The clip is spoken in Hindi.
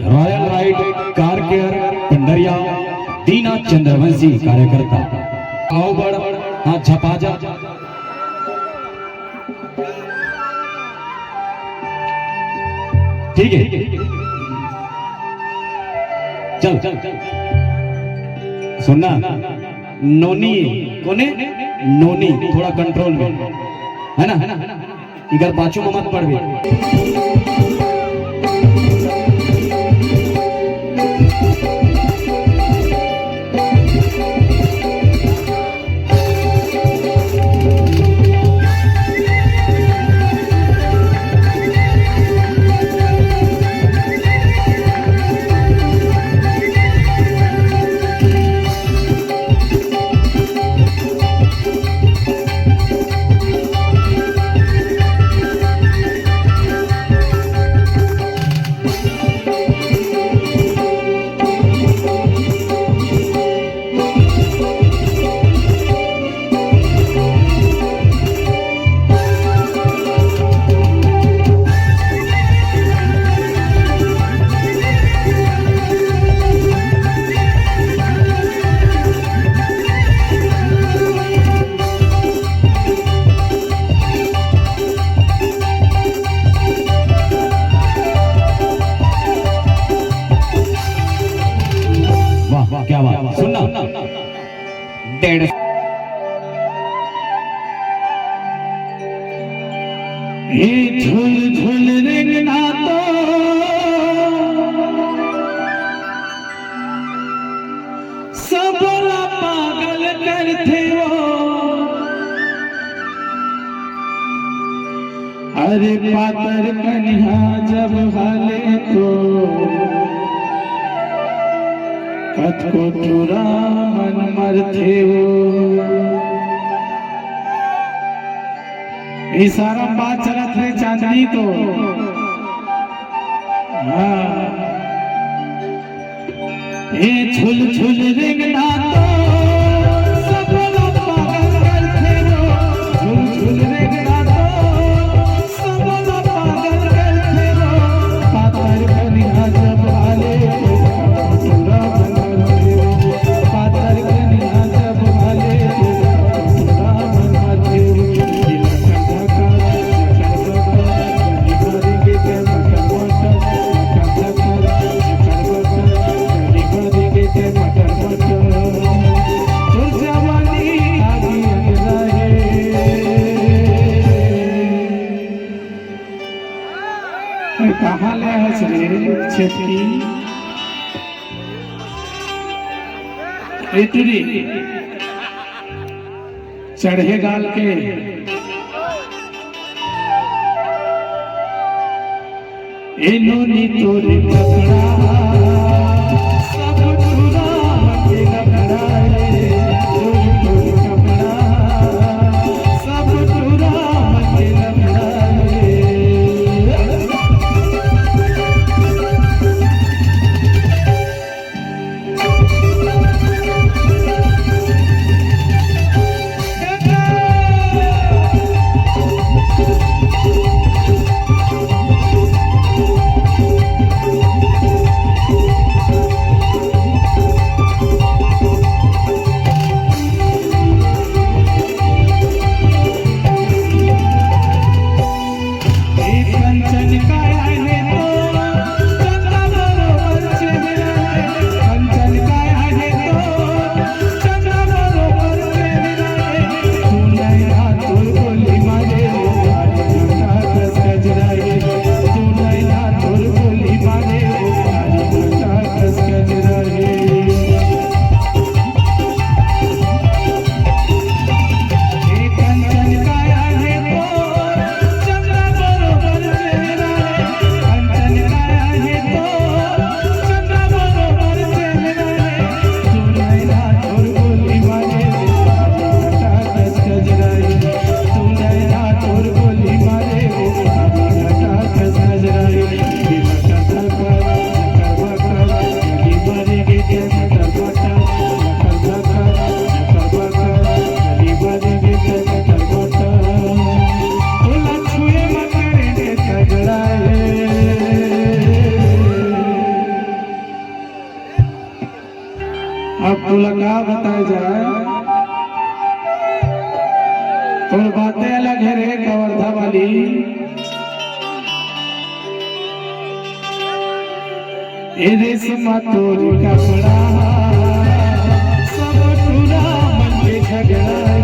Royal ride car care Pandariya Dina Chandravanshi कार्यकर्ता आओ बड़ हाँ झपाजा ठीक है चल सुनना नोनी कोने नोनी थोड़ा कंट्रोल में है ना इधर बाजू में मत पड़ गई क्या बात सुनना डेढ़ झुल झुल रेंगना तो सबला पागल करते हो अरे पातर कन्हा जब हाले तो कत को चुरा मन मरते हो ये सारा बात चलत है चांदनी तो हाँ ये झुल झुल रेंगना तो सबला पागल करते हो झुल झुल रेंगना तो सबला पागल करते हो पातर कन्हा जब हाले कहाँ ले हंस रे छेटकी इतनी चढ़े गाल के इन्होंने तोरे पकड़ा सब चुरा के लपड़ाए तोरे कपड़ा सब चुरा के लपड़ाए अब तुला का बताया जाए, और बातें अलग है रे कवर्धा वाली। ये रेशमा तोरी कपड़ा सब टूरा मन के झगड़ा।